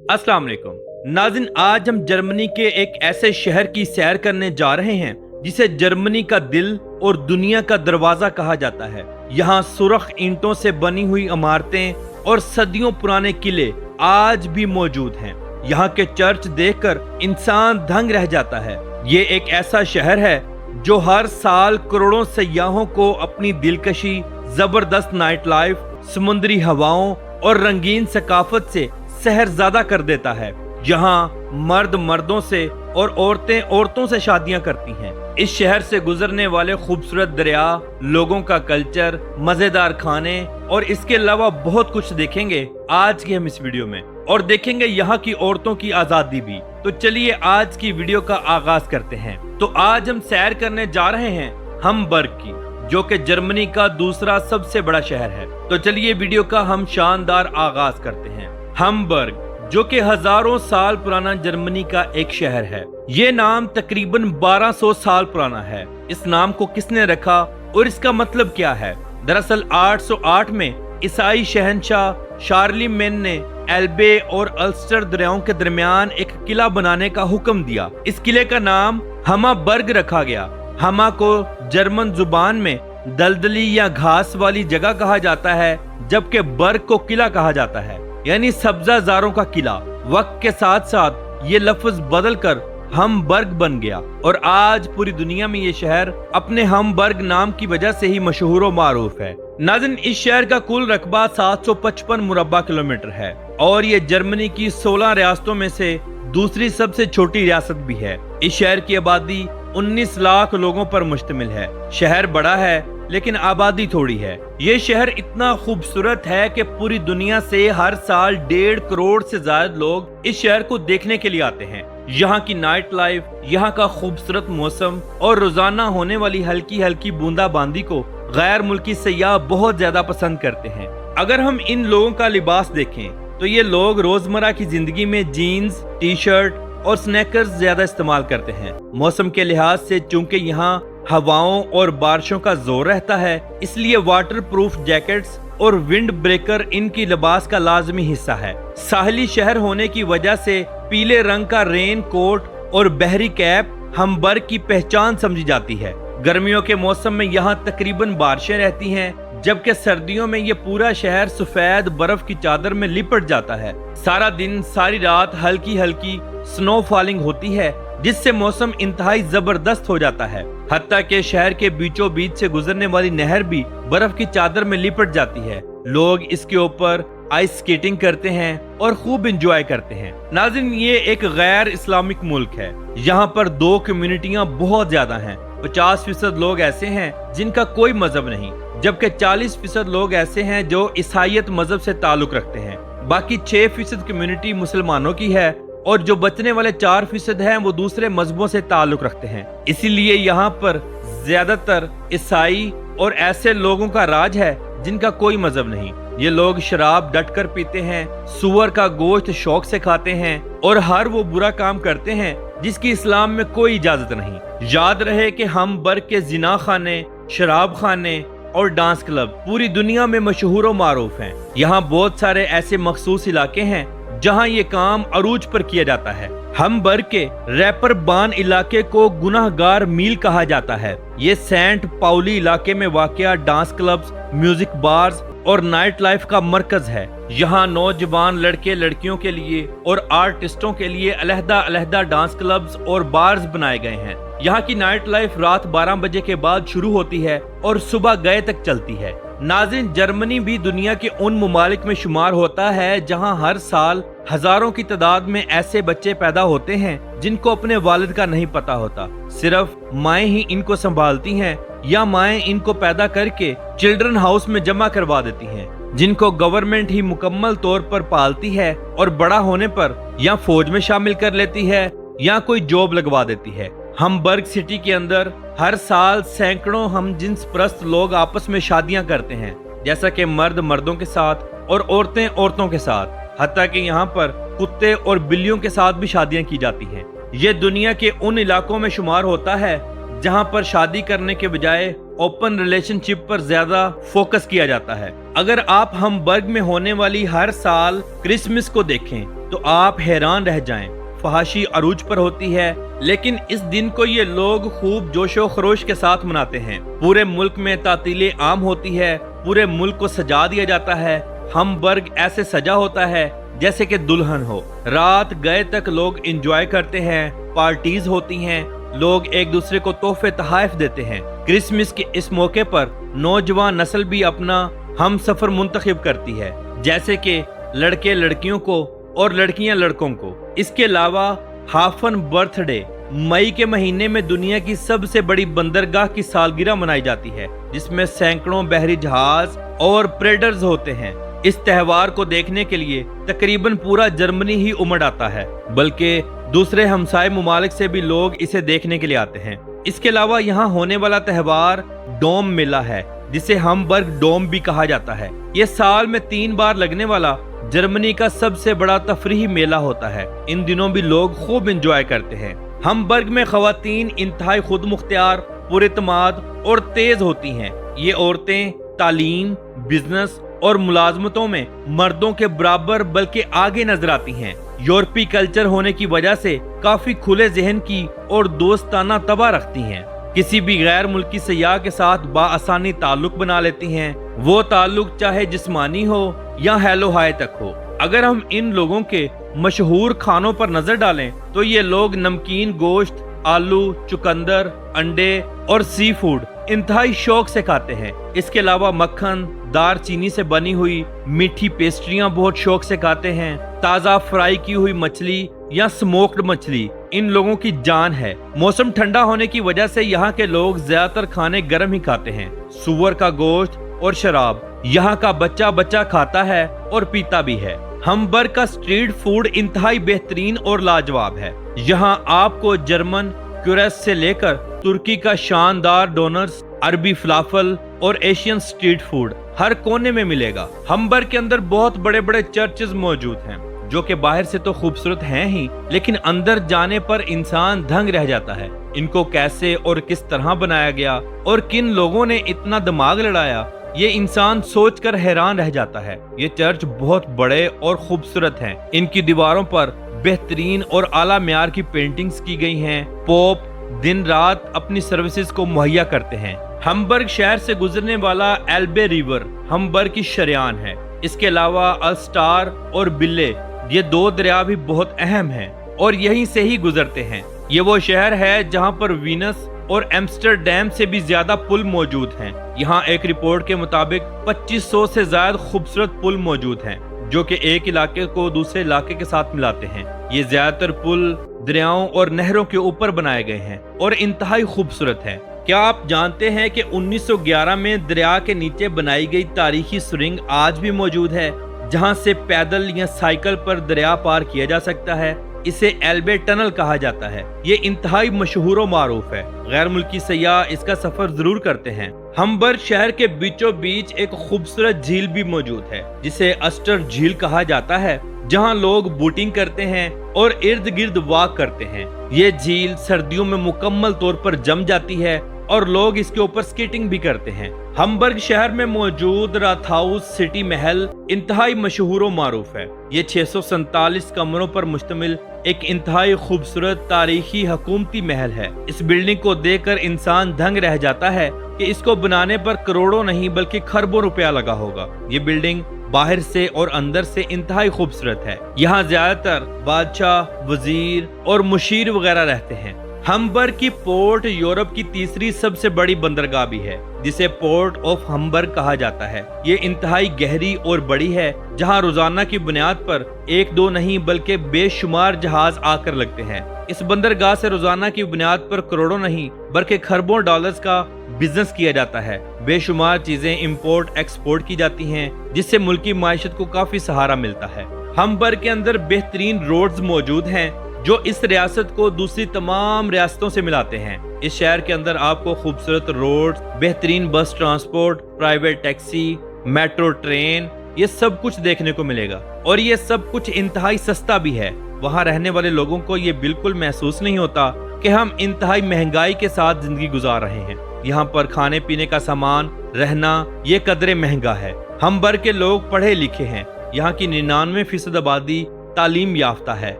अस्सलाम वालेकुम नाज़रीन, आज हम जर्मनी के एक ऐसे शहर की सैर करने जा रहे हैं जिसे जर्मनी का दिल और दुनिया का दरवाजा कहा जाता है। यहाँ सुर्ख ईंटों से बनी हुई इमारतें और सदियों पुराने किले आज भी मौजूद हैं। यहाँ के चर्च देखकर इंसान दंग रह जाता है। ये एक ऐसा शहर है जो हर साल करोड़ों सयाहों को अपनी दिलकशी, जबरदस्त नाइट लाइफ, समुद्री हवाओं और रंगीन सकाफत से सहरज़ादा कर देता है। यहाँ मर्द मर्दों से और औरतें औरतों से शादियां करती हैं। इस शहर से गुजरने वाले खूबसूरत दरिया, लोगों का कल्चर, मजेदार खाने और इसके अलावा बहुत कुछ देखेंगे आज की हम इस वीडियो में, और देखेंगे यहाँ की औरतों की आजादी भी। तो चलिए आज की वीडियो का आगाज करते हैं। तो आज हम सैर करने जा रहे हैं हमबर्ग की, जो कि जर्मनी का दूसरा सबसे बड़ा शहर है। तो चलिए वीडियो का हम शानदार आगाज करते हैं। हमबर्ग, जो कि हजारों साल पुराना जर्मनी का एक शहर है। ये नाम तकरीबन 1200 साल पुराना है। इस नाम को किसने रखा और इसका मतलब क्या है? दरअसल 808 में ईसाई शहंशाह शार्लिमेन ने एल्बे और अल्स्टर दरियाओं के दरमियान एक किला बनाने का हुक्म दिया। इस किले का नाम हमाबर्ग रखा गया। हमा को जर्मन जुबान में दलदली या घास वाली जगह कहा जाता है, जबकि बर्ग को किला कहा जाता है, यानी सब्जाजारों का किला। वक्त के साथ साथ ये लफ्ज बदल कर हमबर्ग बन गया और आज पूरी दुनिया में ये शहर अपने हमबर्ग नाम की वजह से ही मशहूर और मारूफ है। नाज़रीन, इस शहर का कुल रकबा 755 मुरब्बा किलोमीटर है और ये जर्मनी की 16 रियासतों में से दूसरी सबसे छोटी रियासत भी है। इस शहर की आबादी 19 लाख लोगों पर मुश्तमिल है। शहर बड़ा है लेकिन आबादी थोड़ी है। ये शहर इतना खूबसूरत है कि पूरी दुनिया से हर साल 1.5 करोड़ से ज्यादा लोग इस शहर को देखने के लिए आते हैं। यहाँ की नाइट लाइफ, यहाँ का खूबसूरत मौसम और रोजाना होने वाली हल्की हल्की बूंदाबांदी को गैर मुल्की सयाह बहुत ज्यादा पसंद करते हैं। अगर हम इन लोगों का लिबास देखें तो ये लोग रोजमर्रा की जिंदगी में जीन्स, टी शर्ट और स्नैकर्स ज्यादा इस्तेमाल करते हैं। मौसम के लिहाज से चूंकि यहाँ हवाओं और बारिशों का जोर रहता है, इसलिए वाटर प्रूफ जैकेट्स और विंड ब्रेकर इनकी लिबास का लाजमी हिस्सा है। साहली शहर होने की वजह से पीले रंग का रेन कोट और बहरी कैप हमबर्ग की पहचान समझी जाती है। गर्मियों के मौसम में यहाँ तकरीबन बारिशें रहती हैं, जबकि सर्दियों में ये पूरा शहर सफेद बर्फ की चादर में लिपट जाता है। सारा दिन सारी रात हल्की हल्की स्नो फॉलिंग होती है, जिससे मौसम इंतहाई जबरदस्त हो जाता है। हत्ता के शहर के बीचों बीच से गुजरने वाली नहर भी बर्फ की चादर में लिपट जाती है। लोग इसके ऊपर आइस स्केटिंग करते हैं और खूब एंजॉय करते हैं। नाज़रीन, ये एक गैर इस्लामिक मुल्क है। यहाँ पर 2 कम्युनिटियाँ बहुत ज्यादा हैं। 50% लोग ऐसे हैं जिनका कोई मजहब नहीं, जबकि 40% लोग ऐसे हैं जो ईसाईयत मजहब से ताल्लुक रखते हैं। बाकी 6% कम्युनिटी मुसलमानों की है और जो बचने वाले 4% हैं वो दूसरे मजहबों से ताल्लुक रखते हैं। इसीलिए यहाँ पर ज्यादातर ईसाई और ऐसे लोगों का राज है जिनका कोई मजहब नहीं। ये लोग शराब डटकर पीते हैं, सुअर का गोश्त शौक से खाते हैं और हर वो बुरा काम करते हैं जिसकी इस्लाम में कोई इजाजत नहीं। याद रहे कि हमबर्ग के जिना खाने, शराब खाने और डांस क्लब पूरी दुनिया में मशहूर और मारूफ हैं। यहाँ बहुत सारे ऐसे मखसूस इलाके हैं जहाँ ये काम अरूज पर किया जाता है। हमबर्ग के रैपर बान इलाके को गुनाहगार मील कहा जाता है। ये सेंट पाउली इलाके में वाक़या डांस क्लब्स, म्यूजिक बार्स और नाइट लाइफ का मरकज है। यहाँ नौजवान लड़के लड़कियों के लिए और आर्टिस्टों के लिए अलहदा अलहदा डांस क्लब्स और बार्स बनाए गए हैं। यहाँ की नाइट लाइफ रात 12 बजे के बाद शुरू होती है और सुबह गए तक चलती है। नाज़रीन, जर्मनी भी दुनिया के उन मुमालिक में शुमार होता है जहाँ हर साल हजारों की तादाद में ऐसे बच्चे पैदा होते हैं जिनको अपने वालिद का नहीं पता होता। सिर्फ माएं ही इनको संभालती हैं या माएं इनको पैदा करके चिल्ड्रन हाउस में जमा करवा देती हैं, जिनको गवर्नमेंट ही मुकम्मल तौर पर पालती है और बड़ा होने पर या फौज में शामिल कर लेती है या कोई जॉब लगवा देती है। हमबर्ग सिटी के अंदर हर साल सैकड़ों हमजिन्स परस्त लोग आपस में शादियां करते हैं, जैसा कि मर्द मर्दों के साथ और औरतें औरतों के साथ। हत्ता कि यहाँ पर कुत्ते और बिल्लियों के साथ भी शादियां की जाती हैं। ये दुनिया के उन इलाकों में शुमार होता है जहाँ पर शादी करने के बजाय ओपन रिलेशनशिप पर ज्यादा फोकस किया जाता है। अगर आप हमबर्ग में होने वाली हर साल क्रिसमस को देखें तो आप हैरान रह जाएं। फहाशी अरूज पर होती है, लेकिन इस दिन को ये लोग खूब जोशो खरोश के साथ मनाते हैं। पूरे मुल्क में तातीलें आम होती है, पूरे मुल्क को सजा दिया जाता है। हमबर्ग ऐसे सजा होता है जैसे कि दुल्हन हो। रात गए तक लोग एंजॉय करते हैं, पार्टीज होती हैं, लोग एक दूसरे को तोहफे तहाइफ देते हैं। क्रिसमस के इस मौके पर नौजवान नस्ल भी अपना हम सफर मुंतखब करती है, जैसे कि लड़के लड़कियों को और लड़कियां लड़कों को। इसके अलावा हाफन बर्थडे मई के महीने में दुनिया की सबसे बड़ी बंदरगाह की सालगिरह मनाई जाती है, जिसमें सैकड़ों बहरी जहाज और प्रेडर्स होते हैं। इस त्योहार को देखने के लिए तकरीबन पूरा जर्मनी ही उमड़ आता है, बल्कि दूसरे हमसाए मुमालिक से भी लोग इसे देखने के लिए आते हैं। इसके अलावा यहाँ होने वाला त्योहार डोम मेला है, जिसे हमबर्ग डोम भी कहा जाता है। ये साल में 3 बार लगने वाला जर्मनी का सबसे बड़ा तफरीही मेला होता है। इन दिनों भी लोग खूब एंजॉय करते हैं। हमबर्ग में खवातीन इंतहाई खुद मुख्तियार, पुरएतमाद और तेज होती हैं। ये औरतें तालीम, बिजनेस और मुलाजमतों में मर्दों के बराबर बल्कि आगे नजर आती हैं। यूरोपीय कल्चर होने की वजह से काफी खुले जहन की और दोस्ताना तबा रखती हैं। किसी भी गैर मुल्की सयाह के साथ बाआसानी ताल्लुक बना लेती हैं, वो ताल्लुक चाहे जिस्मानी हो या हेलो हाय तक हो। अगर हम इन लोगों के मशहूर खानों पर नजर डालें तो ये लोग नमकीन गोश्त, आलू, चुकंदर, अंडे और सी फूड इंतहाई शौक से खाते हैं। इसके अलावा मक्खन, दार चीनी से बनी हुई मीठी पेस्ट्रियां बहुत शौक से खाते हैं। ताज़ा फ्राई की हुई मछली या स्मोक्ड मछली इन लोगों की जान है। मौसम ठंडा होने की वजह से यहाँ के लोग ज्यादातर खाने गर्म ही खाते हैं। सुअर का गोश्त और शराब यहाँ का बच्चा बच्चा खाता है और पीता भी है। हमबर्ग का स्ट्रीट फूड इंतहाई बेहतरीन और लाजवाब है। यहाँ आपको जर्मन क्यूरेस से लेकर तुर्की का शानदार डोनर्स, अरबी फलाफल और एशियन स्ट्रीट फूड हर कोने में मिलेगा। हमबर्ग के अंदर बहुत बड़े बड़े चर्चेस मौजूद हैं, जो कि बाहर से तो खूबसूरत हैं ही, लेकिन अंदर जाने पर इंसान दंग रह जाता है। इनको कैसे और किस तरह बनाया गया और किन लोगों ने इतना दिमाग लड़ाया, ये इंसान सोचकर हैरान रह जाता है। ये चर्च बहुत बड़े और खूबसूरत हैं। इनकी दीवारों पर बेहतरीन और आला म्यार की पेंटिंग्स की गई हैं। पोप दिन रात अपनी सर्विसेज को मुहैया करते हैं। हमबर्ग शहर से गुजरने वाला एल्बे रिवर हमबर्ग की शरियान है। इसके अलावा अल्स्टार और बिल्ले, ये 2 दरिया भी बहुत अहम हैं और यहीं से ही गुजरते हैं। ये वो शहर है जहां पर वीनस और एम्स्टरडैम से भी ज्यादा पुल मौजूद हैं। यहाँ एक रिपोर्ट के मुताबिक 2500 से ज्यादा खूबसूरत पुल मौजूद हैं, जो कि एक इलाके को दूसरे इलाके के साथ मिलाते हैं। ये ज्यादातर पुल दरियाओं और नहरों के ऊपर बनाए गए हैं और इंतहाई खूबसूरत हैं। क्या आप जानते हैं कि 1911 में दरिया के नीचे बनाई गई तारीखी सुरंग आज भी मौजूद है, जहां से पैदल या साइकिल पर दरिया पार किया जा सकता है। इसे एल्बे टनल कहा जाता है। ये इंतहाई मशहूर और मारूफ है। गैर मुल्की सयाह इसका सफर जरूर करते हैं। हमबर्ग शहर के बीचों बीच एक खूबसूरत झील भी मौजूद है, जिसे अस्टर झील कहा जाता है, जहां लोग बोटिंग करते हैं और इर्द गिर्द वॉक करते हैं। ये झील सर्दियों में मुकम्मल तौर पर जम जाती है और लोग इसके ऊपर स्केटिंग भी करते हैं। हमबर्ग शहर में मौजूद राथहाउस सिटी महल इंतहाई मशहूर और मारूफ है। ये 647 कमरों पर मुश्तमिल एक इंतहाई खूबसूरत तारीखी हुकूमती महल है। इस बिल्डिंग को देखकर इंसान दंग रह जाता है कि इसको बनाने पर करोड़ों नहीं बल्कि खरबों रुपया लगा होगा। ये बिल्डिंग बाहर से और अंदर से इंतहाई खूबसूरत है। यहाँ ज्यादातर बादशाह, वजीर और मुशीर वगैरह रहते हैं। हमबर्ग की पोर्ट यूरोप की तीसरी सबसे बड़ी बंदरगाह भी है, जिसे पोर्ट ऑफ हमबर्ग कहा जाता है। ये इंतहाई गहरी और बड़ी है, जहां रोजाना की बुनियाद पर 1-2 नहीं बल्कि बेशुमार जहाज आकर लगते हैं। इस बंदरगाह से रोजाना की बुनियाद पर करोड़ों नहीं बल्कि खरबों डॉलर्स का बिजनेस किया जाता है। बेशुमार चीजें इंपोर्ट एक्सपोर्ट की जाती हैं, जिससे मुल्क की माइशत को काफी सहारा मिलता है। हमबर्ग के अंदर बेहतरीन रोड्स मौजूद हैं, जो इस रियासत को दूसरी तमाम रियासतों से मिलाते हैं। इस शहर के अंदर आपको खूबसूरत रोड, बेहतरीन बस transport, private taxi, metro train, ये सब कुछ देखने को मिलेगा और ये सब कुछ इंतहाई सस्ता भी है। वहाँ रहने वाले लोगों को ये बिल्कुल महसूस नहीं होता कि हम इंतहाई महंगाई के साथ जिंदगी गुजार रहे हैं। यहाँ पर खाने पीने का सामान, रहना ये कदरे महंगा है। हमबर के लोग पढ़े लिखे हैं। यहाँ की 99% आबादी तालीम याफ्ता है।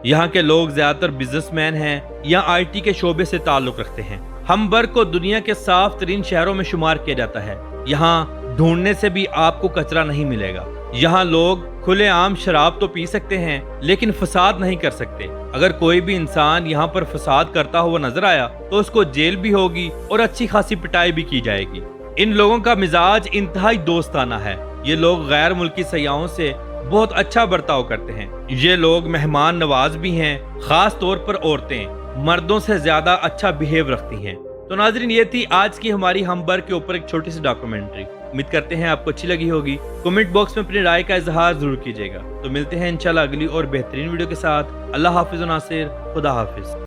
यहाँ के लोग ज्यादातर बिजनेसमैन हैं या IT के शोबे से ताल्लुक रखते हैं। हमबर को दुनिया के साफ तरीन शहरों में शुमार किया जाता है। यहाँ ढूंढने से भी आपको कचरा नहीं मिलेगा। यहाँ लोग खुलेआम शराब तो पी सकते हैं लेकिन फसाद नहीं कर सकते। अगर कोई भी इंसान यहाँ पर फसाद करता हुआ नजर आया तो उसको जेल भी होगी और अच्छी खासी पिटाई भी की जाएगी। इन लोगों का मिजाज इंतहाई दोस्ताना है। ये लोग गैर मुल्की सयाहों से बहुत अच्छा बर्ताव करते हैं। ये लोग मेहमान नवाज भी हैं। खास तौर पर औरतें मर्दों से ज्यादा अच्छा बिहेव रखती हैं। तो नाजरीन, ये थी आज की हमारी हमबर के ऊपर एक छोटी सी डॉक्यूमेंट्री। उम्मीद करते हैं आपको अच्छी लगी होगी। कमेंट बॉक्स में अपनी राय का इजहार जरूर कीजिएगा। तो मिलते हैं इंशाल्लाह अगली और बेहतरीन वीडियो के साथ। अल्लाह हाफिज नासिर, खुदा हाफिज।